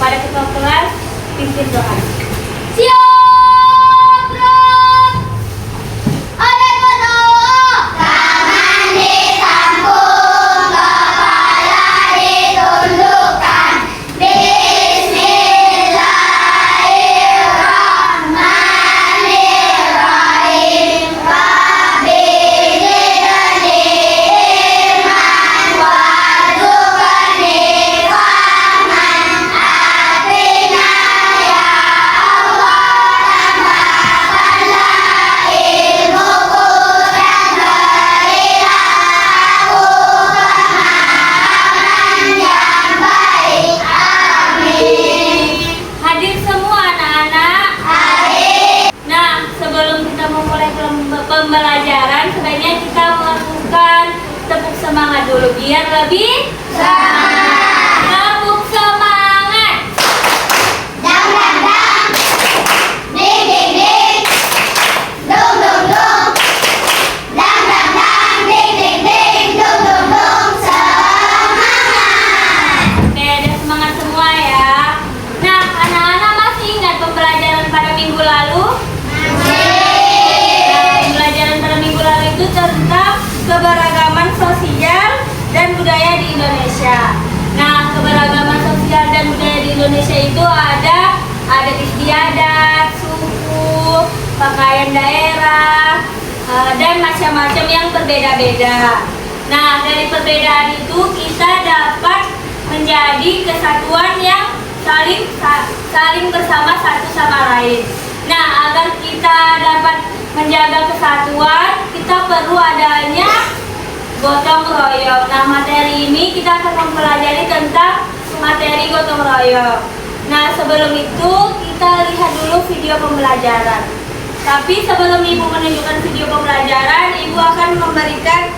kepada ketua kelas pimpin doa. Siap, gerak. Ada berdoa. Tangan disambung, kepala ditundukkan. Bismillahirrahmanirrahim. Rabbi zidni ilman warzuqni fahman. Atina ya Allah tambahkanlah ilmuku dan berilah aku pemahaman yang baik. Amin. Hadir semua anak-anak. Hadir. Nah, sebelum kita memulai pembelajaran, sebaiknya kita melakukan tepuk semangat dulu biar lebih Semangat. tepuk semangat. Dang dang dang. Ding ding ding. Dung dung dung. Dang dang dang. Ding ding ding. Dung dung dung. Semangat. Oke, ada semangat semua ya. Nah, anak-anak masih ingat pembelajaran pada minggu lalu? Pembelajaran pada minggu lalu itu tentang keberagaman sosial dan budaya di Indonesia. Nah, keberagaman sosial dan budaya di Indonesia itu ada adat istiadat, suku, pakaian daerah, dan macam-macam yang berbeda-beda. Nah, dari perbedaan itu kita dapat menjadi kesatuan yang saling bersama satu sama lain. Nah, agar kita dapat menjaga kesatuan, kita perlu adanya gotong royong. Nah, materi ini kita akan mempelajari tentang materi gotong royong. Nah, sebelum itu kita lihat dulu video pembelajaran. Tapi sebelum Ibu menunjukkan video pembelajaran, Ibu akan memberikan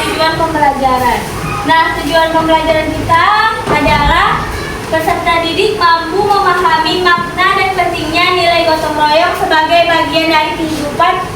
tujuan pembelajaran. Nah, tujuan pembelajaran kita adalah peserta didik mampu memahami makna dan pentingnya nilai gotong royong sebagai bagian dari kehidupan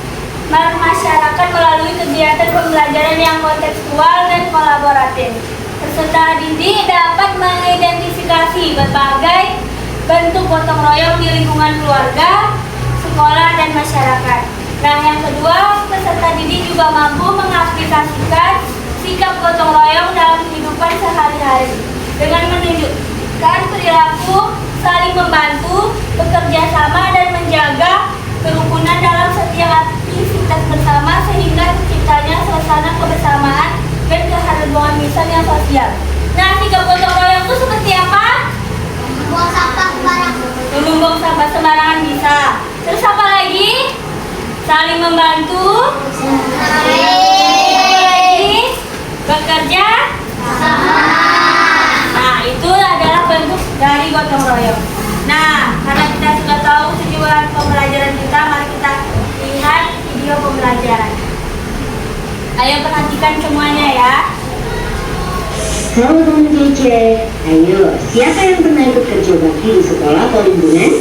masyarakat melalui kegiatan pembelajaran yang kontekstual dan kolaboratif. Peserta didik dapat mengidentifikasi berbagai bentuk gotong royong di lingkungan keluarga, sekolah, dan masyarakat. Nah, yang kedua, peserta didik juga mampu mengaplikasikan sikap gotong royong dalam kehidupan sehari-hari dengan menunjukkan perilaku saling membantu, bekerja sama, dan menjaga kerukunan dalam setiap aktivitas bersama sehingga terciptanya suasana kebersamaan dan keharmonisan yang sosial. Nah, sikap gotong royong itu seperti apa? Buang sampah sembarangan. Membuang sampah sembarangan bisa. Terus apa lagi? Saling membantu. Lagi bekerja. Nah, itu adalah bentuk dari gotong royong. Nah, karena kita sudah tahu tujuan pembelajaran kita, mari kita lihat video pembelajaran. Ayo perhatikan semuanya ya. Halo teman kece, ayo siapa yang pernah ikut kerja bakti di sekolah atau lingkungan?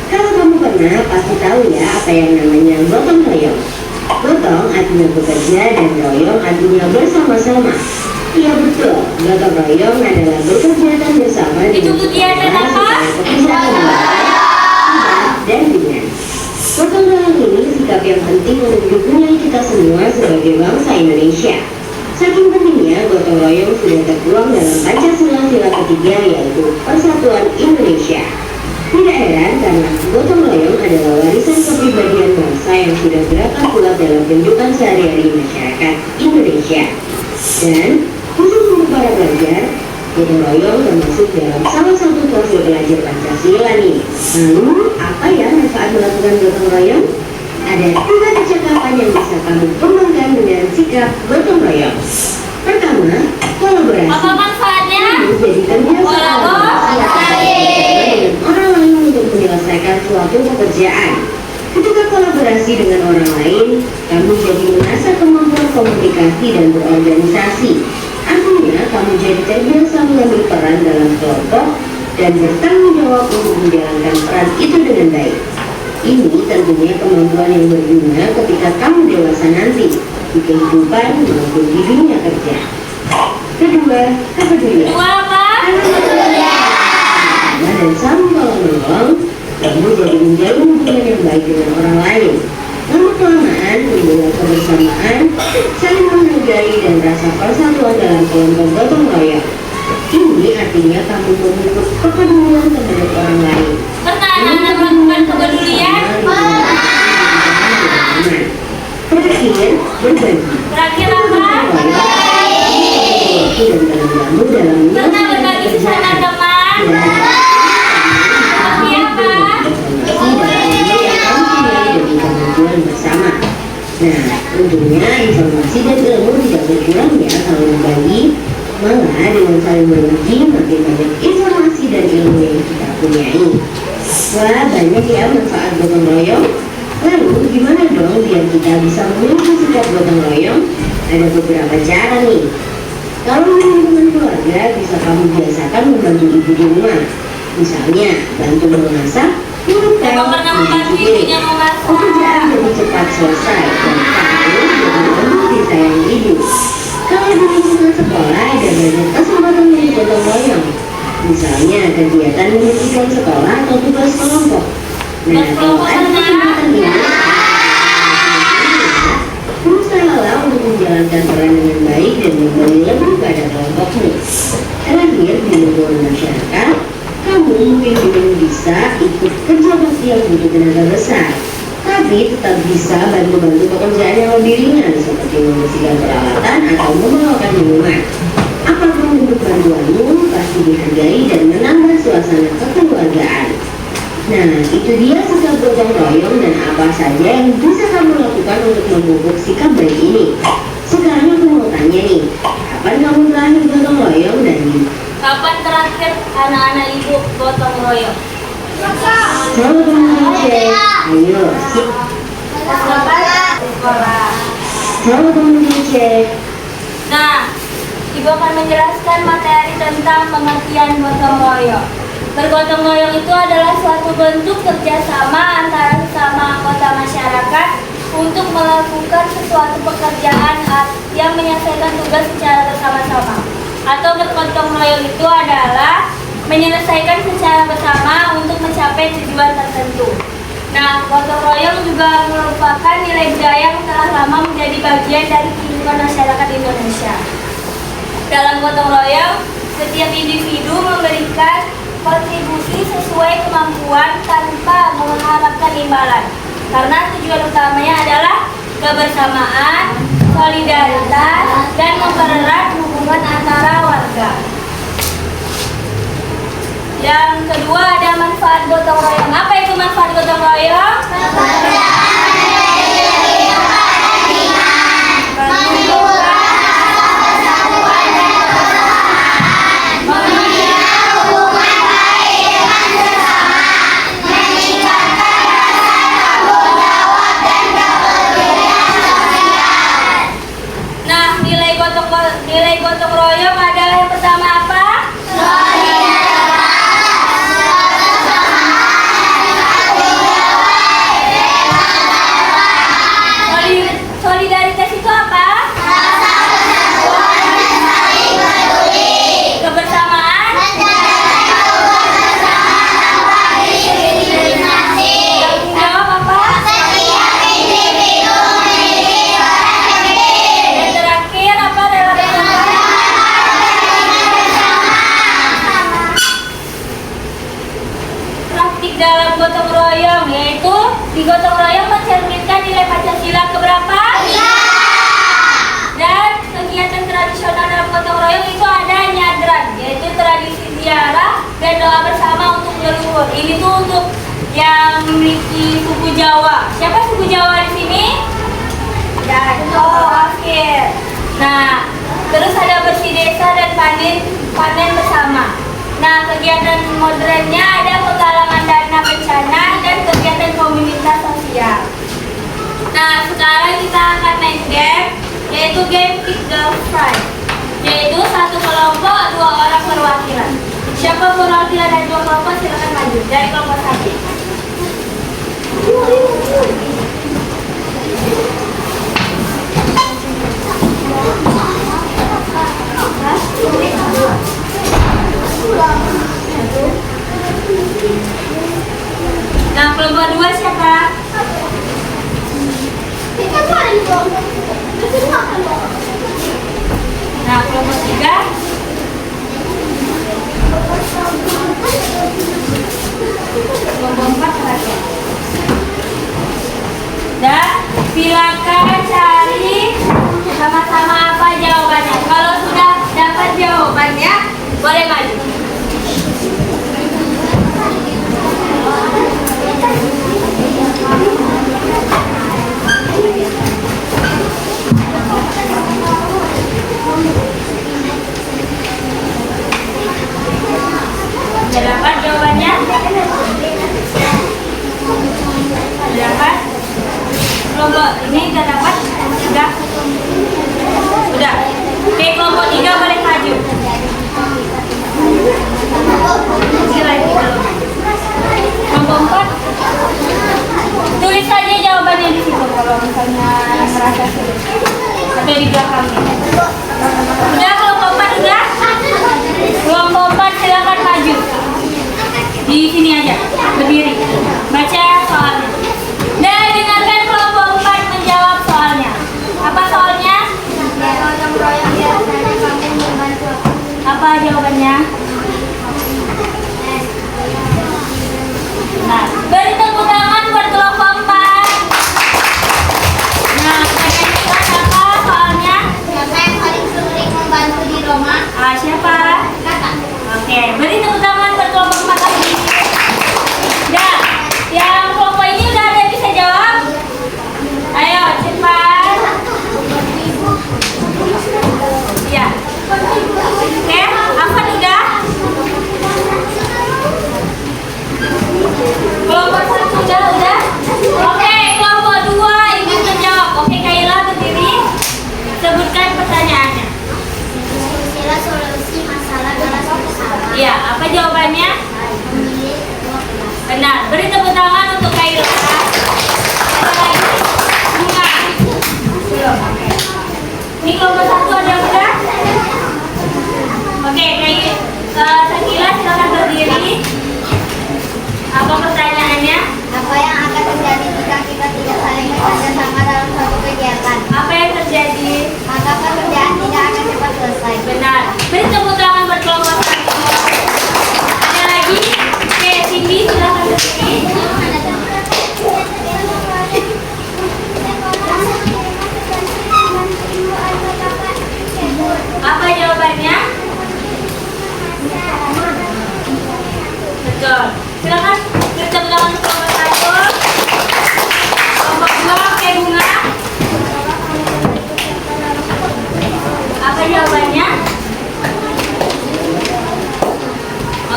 Kalau kamu pernah, pasti tahu ya apa yang namanya gotong royong. Gotong artinya bekerja dan royong artinya bersama-sama. Iya betul, gotong royong adalah berkegiatan bersama. Itu kegiatan apa? Dan ringan. Gotong royong ini sikap yang penting untuk nilai kita semua sebagai bangsa Indonesia. Saking pentingnya, gotong royong sudah tertuang dalam Pancasila sila ketiga, yaitu Persatuan Indonesia. Tidak heran karena gotong royong adalah warisan kepribadian bangsa yang sudah berakar kuat dalam kehidupan sehari-hari masyarakat Indonesia. Dan khusus untuk para pelajar, gotong royong termasuk dalam salah satu profil pelajar Pancasila nih. Lalu, apa ya manfaat melakukan gotong royong? Ada 3 kecakapan yang bisa kamu kembangkan dengan sikap gotong royong. Pertama, kolaborasi. Apa manfaatnya? Menjadi kerjasama dengan orang lain untuk menyelesaikan suatu pekerjaan. Ketika kolaborasi dengan orang lain, kamu jadi mengasah kemampuan komunikasi dan berorganisasi. Artinya, kamu jadi terbiasa mengambil peran dalam kelompok dan bertanggung jawab untuk menjalankan peran itu dengan baik. Ini tentunya kemampuan yang berguna ketika kamu dewasa nanti di kehidupan maupun di dunia kerja. Kedua, kepedulian. Kedua apa? menjalin hubungan yang baik dengan orang lain. Lama-kelamaan timbullah kebersamaan, saling menghargai dan rasa persatuan dalam kelompok gotong royong. Ini artinya kamu memupuk kepedulian terhadap orang lain. Pernah anak-anak melakukan kepedulian? Terakhir, berbagi. Terakhir apa? Pernah berbagi sesama teman? Seperti apa? Bersama. Nah, tentunya informasi dan ilmu tidak berkurang ya kalau berbagi. Malah dengan saling berbagi makin banyak informasi dan ilmu yang kita punyai. Wah, banyak ya manfaat gotong royong. Lalu gimana dong biar kita bisa memiliki sikap gotong royong? Ada beberapa cara nih. Kalau dengan keluarga bisa kamu biasakan membantu ibu di rumah. Misalnya bantu memasak, Apa pernah membantu ibunya memasak? pekerjaan lebih cepat selesai dan kamu jadi lebih disayang ibu. Kalau di lingkungan sekolah ada banyak kesempatan untuk gotong royong. Misalnya kegiatan membersihkan sekolah atau tugas kelompok. Nah, kalau ada kesempatan ini, berusahalah untuk menjalankan peran dengan baik dan memberi lebih pada kelompokmu. Terakhir, di lingkungan masyarakat, kamu mungkin belum bisa ikut kerja bakti yang butuh tenaga besar, tapi tetap bisa bantu-bantu pekerjaan yang lebih ringan seperti membersihkan peralatan atau membawakan minuman. Apapun bentuk bantuanmu pasti dihargai dan menambah suasana kekeluargaan. Nah, itu dia sikap gotong royong dan apa saja yang bisa kamu lakukan untuk memupuk sikap baik ini. Sekarang aku mau tanya nih, kapan kamu terakhir gotong royong dan Kapan terakhir anak-anak ibu gotong royong? kalau kamu cek, ayo, sip. Sekolah. Kalau kamu cek, Nah, ibu akan menjelaskan materi tentang pengertian gotong royong. Bergotong royong itu adalah suatu bentuk kerjasama antara sesama anggota masyarakat untuk melakukan sesuatu pekerjaan yang menyelesaikan tugas secara bersama-sama. Atau bergotong royong itu adalah menyelesaikan secara bersama untuk mencapai tujuan tertentu. Nah, gotong royong juga merupakan nilai budaya yang telah lama menjadi bagian dari kehidupan masyarakat Indonesia. Dalam gotong royong, setiap individu memberikan kontribusi sesuai kemampuan tanpa mengharapkan imbalan. Karena tujuan utamanya adalah kebersamaan, solidaritas, dan mempererat hubungan antara warga. Yang kedua ada manfaat gotong royong. Apa itu manfaat gotong royong? Nah, nilai gotong royong adalah yang pertama apa? Solidaritas itu apa? Kebersamaan. Tanggung jawab apa? Dan terakhir apa dalam praktik dalam gotong royong, yaitu di gotong royong mencerminkan nilai Pancasila keberapa? Dan kegiatan tradisional dalam gotong royong itu ada nyadran, yaitu tradisi ziarah dan doa bersama untuk leluhur. Ini tuh untuk yang memiliki suku Jawa. Siapa suku Jawa di sini? Ya, oh, oke. Nah, terus ada bersih desa dan panen bersama. Nah, kegiatan modernnya ada penggalangan dana bencana dan kegiatan komunitas sosial. Nah, sekarang kita akan main game, yaitu game Pick the Prize, yaitu satu kelompok 2 orang perwakilan. Siapa perwakilan dari 2 kelompok silakan maju dari kelompok 1. Nah, kelompok silakan cari sama-sama apa jawabannya. Kalau sudah dapat jawabannya, boleh maju. Sudah dapat jawabannya? Sudah dapat? Kelompok ini sudah dapat? Sudah? Sudah. Oke, kelompok 3 boleh maju. Kelompok 4. Tulis saja jawabannya di situ kalau misalnya merasa sulit. Atau di belakangnya. Sudah, kelompok 4 sudah? Kelompok 4 silakan maju. Di sini aja, berdiri. Baca soalnya. Dan dengarkan kelompok 4 menjawab soalnya. Apa soalnya? Apa jawabannya? Nah, beri tepuk tangan buat kelompok 4. Nah, pertanyaan apa soalnya? Siapa yang paling sering membantu di rumah? Siapa? Kakak. Oke, beri tepuk tangan buat kelompok 4 lagi. Udah, yang kelompok ini udah ada yang bisa jawab? Ayo, cepat. Ya. Oke, apa udah? Kelompok 1 udah? Oke, kelompok 2 ingin menjawab. Oke, Kaila berdiri. Sebutkan pertanyaannya. Silsilah solusi masalah galas bersama. Iya, apa jawabannya? Memilih 12. Benar. Beri tepuk tangan untuk Kaila. Ada lagi? Bunga. Belum. Oke. Ini kelompok 1 ada yang udah? Oke, Sakila silakan berdiri. Apa pertanyaannya? Apa yang akan terjadi jika kita tidak saling bekerja sama dalam suatu kegiatan? Apa yang terjadi? Maka pekerjaan tidak akan cepat selesai. Benar. Beri tepuk tangan buat kelompok 1. Ada lagi? Oke, Cindy silakan berdiri. Apa jawabannya? Betul. Silakan beri tepuk tangan untuk kelompok 1. Kelompok 2, oke Bunga. Apa jawabannya?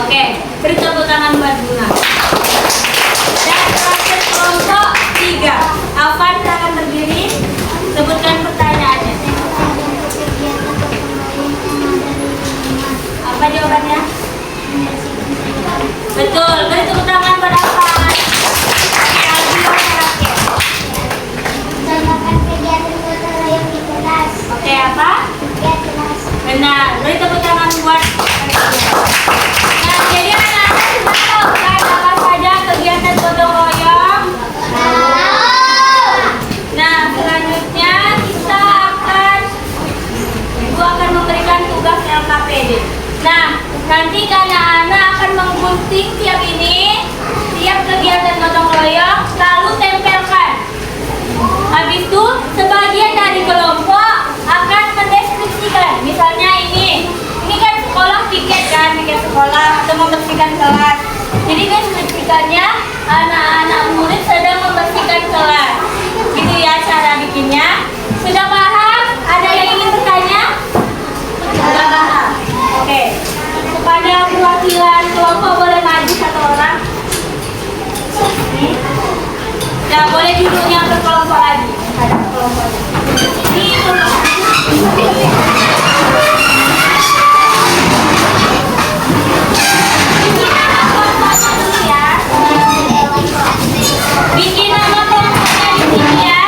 Oke, beri tepuk tangan buat Bunga. Dan terakhir kelompok 3. Alvan silakan berdiri. Sebutkan pertanyaannya. Apa jawabannya? Betul, beri tepuk tangan buat Alvan. Contohkan kegiatan gotong royong di kelas. Oke, apa? Ya, kelas. Benar, beri tepuk tangan buat. Nah, jadi anak-anak sudah tahu kan apa saja kegiatan gotong royong? Nah, selanjutnya Ibu akan memberikan tugas LKPD. Nah, nanti anak-anak akan menggunting tiap kegiatan gotong royong, lalu tempelkan. Habis itu, sebagian dari kelompok akan mendeskripsikan. Misalnya ini kan sekolah piket sekolah atau membersihkan kelas. Jadi deskripsikannya anak-anak murid sedang membersihkan kelas. Gitu ya cara bikinnya. Sudah paham? Ada yang ingin bertanya? Sudah paham? Oke. Kepada perwakilan kelompok boleh maju satu orang. Nah, boleh duduknya ke kelompok lagi. Ada kelompoknya. Ini bikin nama kelompoknya di sini ya.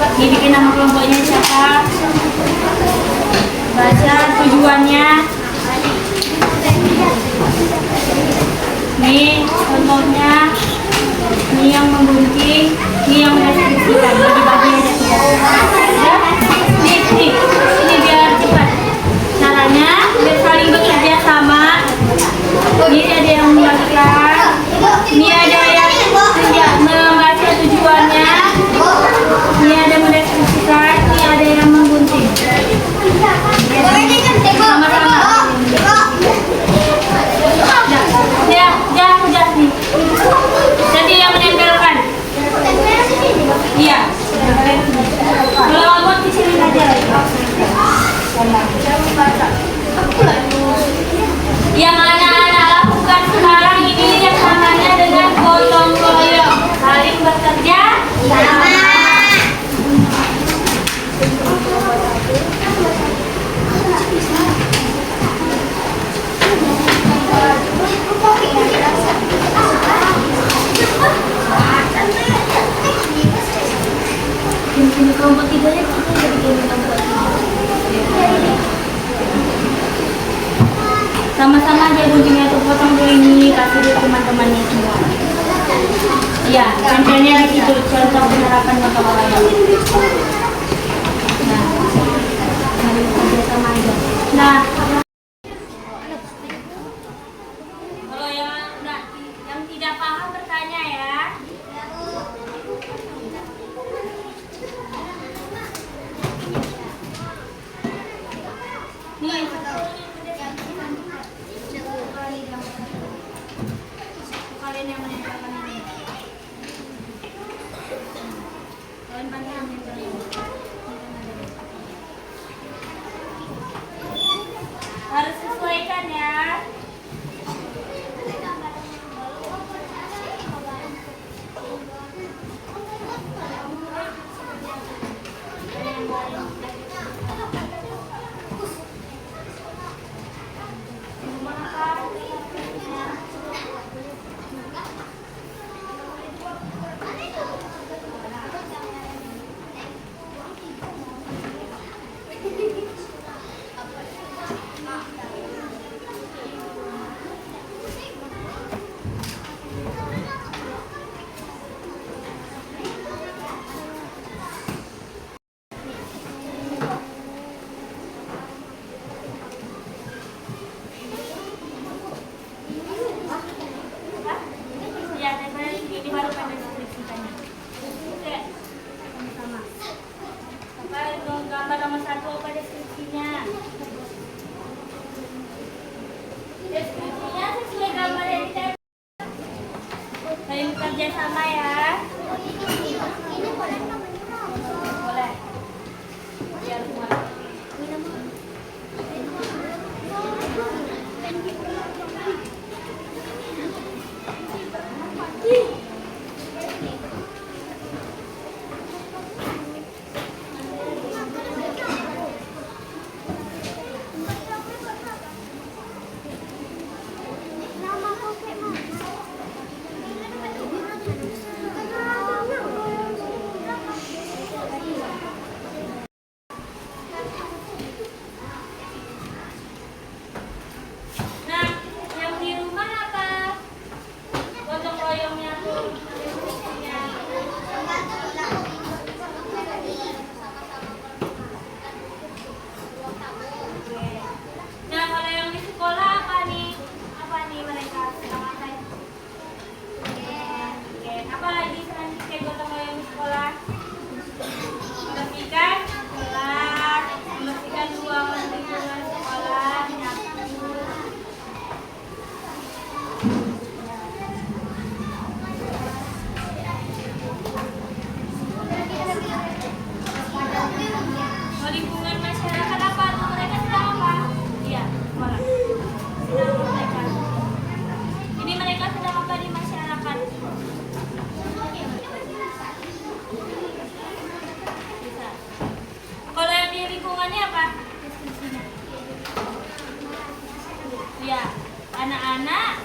Ini bikin nama kelompoknya siapa? Baca tujuannya. Nih contohnya. Ini yang menggunting, ini yang mendeskripsikan. Bagi-bagi aja. Nih, ini biar cepat. Caranya biar saling bekerja sama. Ini ada yang membagikan, ini ada yang tidak membaca tujuannya, ini ada yang mendeskripsikan, ini ada yang menggunting. Sama-sama. Udah nih. Jadi yang menempelkan. Iya. Kalau abang kecilin aja. Yang anak-anak lakukan sekarang ini yang namanya dengan gotong royong, saling bekerja sama. Ini kelompok tiganya kita jadi kelompok tiga. Sama-sama aja guntingnya tuh, potong dulu ini, kasih dulu teman-temannya semua. Iya, tempelnya di situ, contoh penerapan gotong royong. Nah, mari kerja sama aja. Nah, kalau yang tidak paham bertanya ya. Nih, kalian yang menempelkan ini. Kalian pandai menempel ini. Harus sesuaikan ya. Gambar nomor 1 apa deskripsinya? Deskripsinya sesuai gambar yang ditempel. Saling bekerja sama ya. Boleh. Biar semua. anak-anak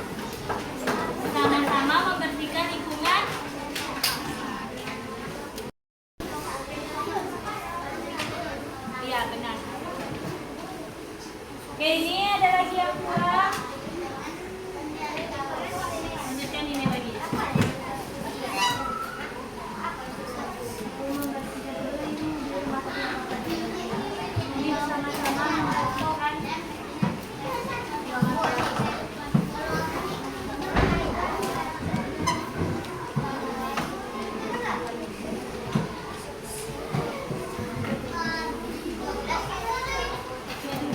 sama-sama membersihkan lingkungan. Oke, ini ada lagi yang kurang. Lanjutkan ini lagi. Ini bersama-sama membersihkan.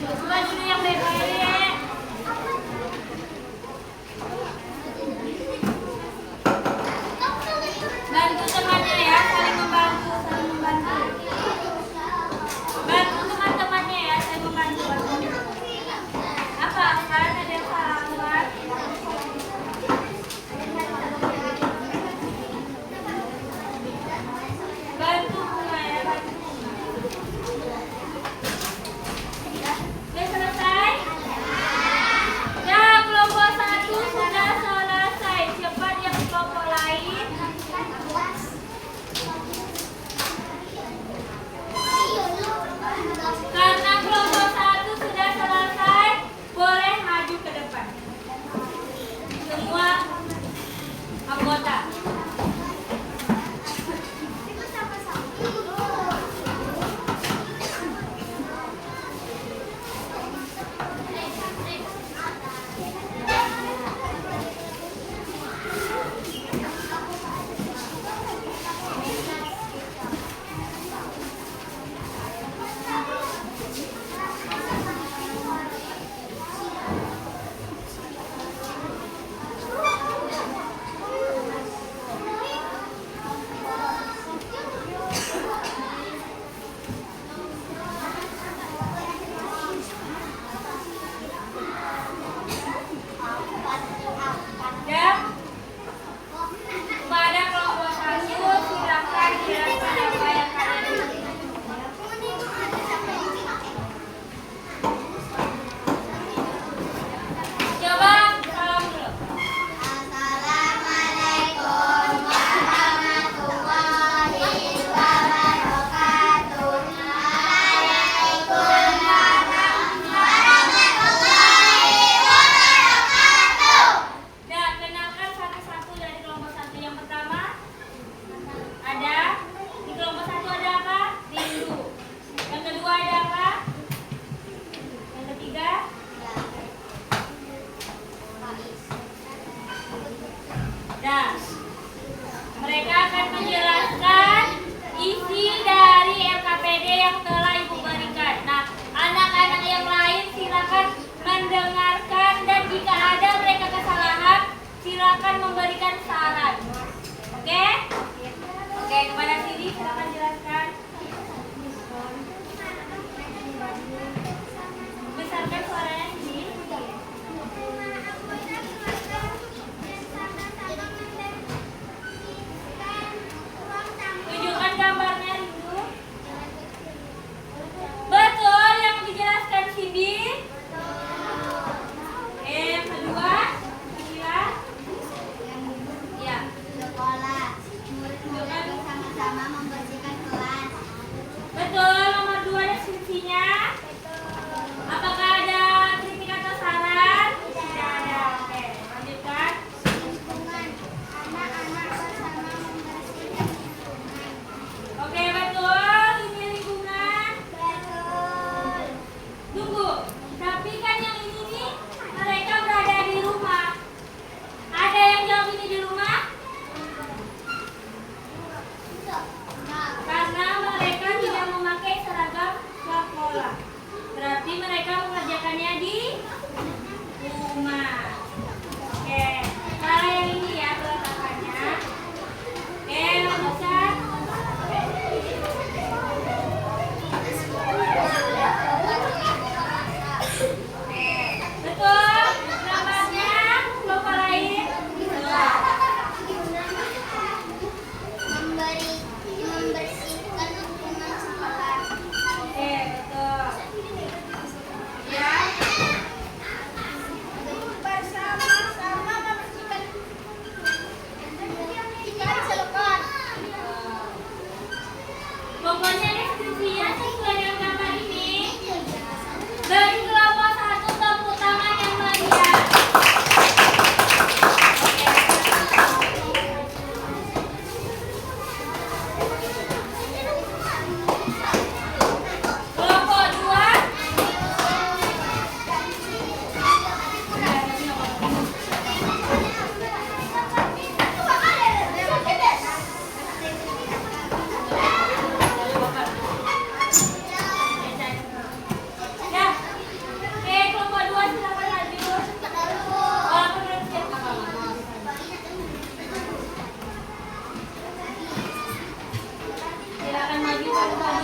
Coba dulu yang baik-baik. Bantu temannya ya, saling membantu, saling membantu. Bantu teman-temannya ya, saling membantu. Apa? Kan ada yang salah, Wan? Bantu bunga ya, bantu bunga. Sudah selesai? Ya, kelompok 1 sudah selesai. Cepat yang kelompok lain. Karena kelompok 1 sudah selesai, boleh maju ke depan. Semua anggota. Ya. Pada kelompok 1 silakan jelaskan apa yang kalian inginkan. Coba salam dulu. Assalamualaikum warahmatullahi wabarakatuh. Waalaikumsalam warahmatullahi wabarakatuh. Dan kenalkan satu-satu dari kelompok 1. Yang pertama ada di kelompok 1 ada apa? Rindu. Yang kedua ada apa? Yang ketiga dan mereka akan menjelaskan isi dari LKPD yang telah Ibu berikan. Nah, anak-anak yang lain silakan mendengarkan dan jika ada mereka kesalahan, silakan memberikan saran. Oke? Oke, kepada Sidi silakan jelaskan. Besarkan suaranya Sidi. Tunjukkan gambarnya Rindu. Betul yang dijelaskan Cindy. Yang kedua, Sila. Ya. Sekolah. Murid-murid bersama-sama membersihkan kelas.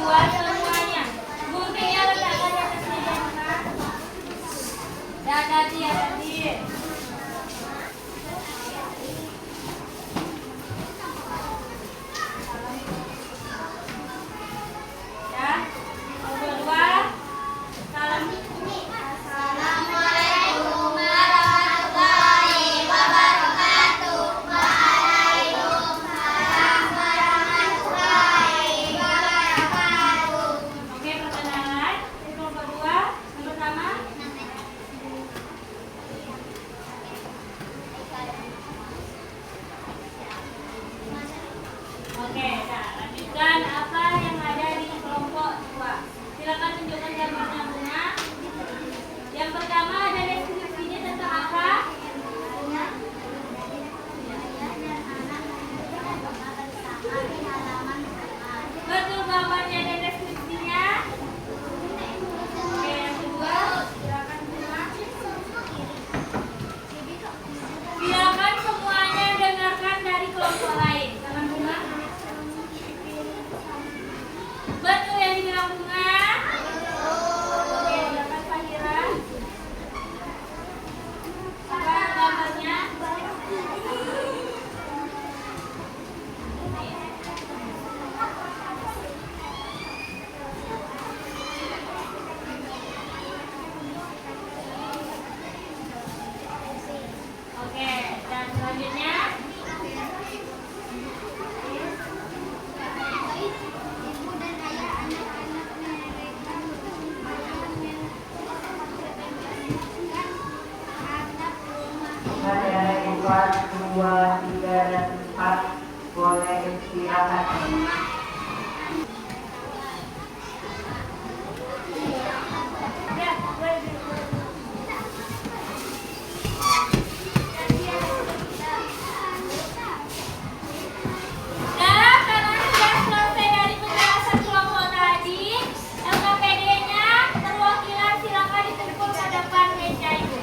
kedua semuanya. Guntingnya letakkan di atas meja anak. Dan hati. Ya, yang kedua, salam. Assalamualaikum warahmatullahi wabarakatuh. Waalaikumsalam warahmatullahi wabarakatuh. Oke, perkenalan. Yang kedua, yang pertama. Oke, nah, lanjutkan apa yang ada di kelompok 2. Silakan tunjukkan gambarnya bunga. Yang pertama ada deskripsinya tentang apa? Betul, gambarnya dan deskripsinya. Oke, yang kedua, silakan bunga. Silakan semuanya dengarkan dari kelompok lain. Silakan bunga. Betul yang dibilang bunga. Oke, silakan Fahira. Apa gambarnya? Oke, dan selanjutnya. Ibu dan ayah anak-anak mereka atap rumah. Materi 4, 2, 3, dan 4 boleh istirahat. Ya, boleh. Nah, karena sudah selesai dari penjelasan kelompok tadi, LKPD-nya perwakilan silakan ditumpul ke depan meja itu.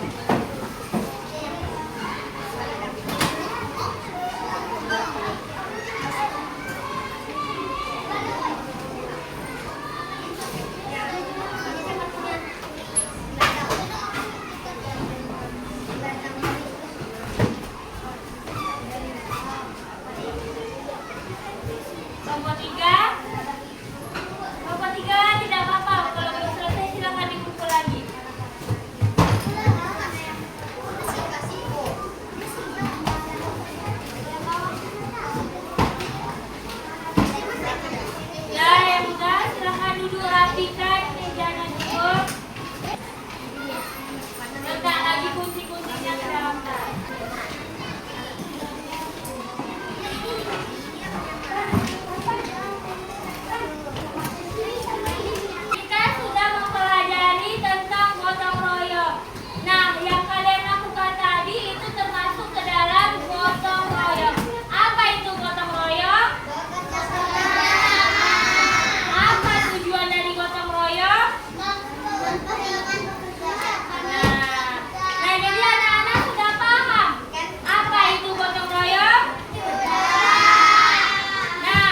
Kelompok 3. Kelompok 3 tidak apa-apa. Kalau belum selesai silakan dikumpul lagi. Ya, yang udah silakan duduk rapikan mejanya dulu. Letak lagi kunci-kuncinya ke dalam tas. Kita sudah mempelajari tentang gotong royong. Nah, yang kalian lakukan tadi itu termasuk ke dalam gotong royong. Apa itu gotong royong? Apa tujuan dari gotong royong? Nah, jadi anak-anak sudah paham apa itu gotong royong? Nah,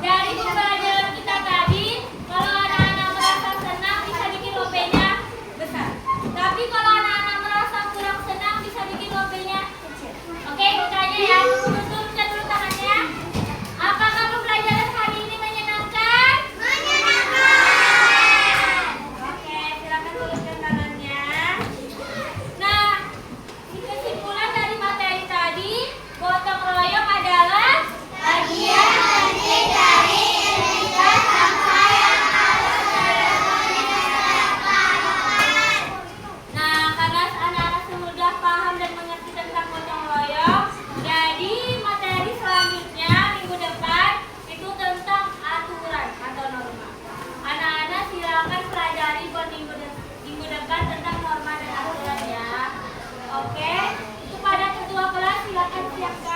dari pembelajaran kita tadi, kalau anak-anak merasa senang bisa bikin lopenya besar. Tapi kalau anak-anak merasa kurang senang bisa bikin lopenya kecil. Oke, ditanya ya. Turunkan dulu tangannya. Apakah pembelajaran hari ini menyenangkan? Oke, silakan turunkan tangannya. Nah, kesimpulan dari materi tadi, gotong royong adalah bagian penting dari identitas bangsa yang harus Nah, karena anak-anak sudah paham dan mengerti tentang gotong royong, jadi materi selanjutnya minggu depan itu tentang aturan atau norma. Anak-anak silakan pelajari buat minggu depan tentang norma dan aturan ya. Oke, kepada ketua kelas silakan siapkan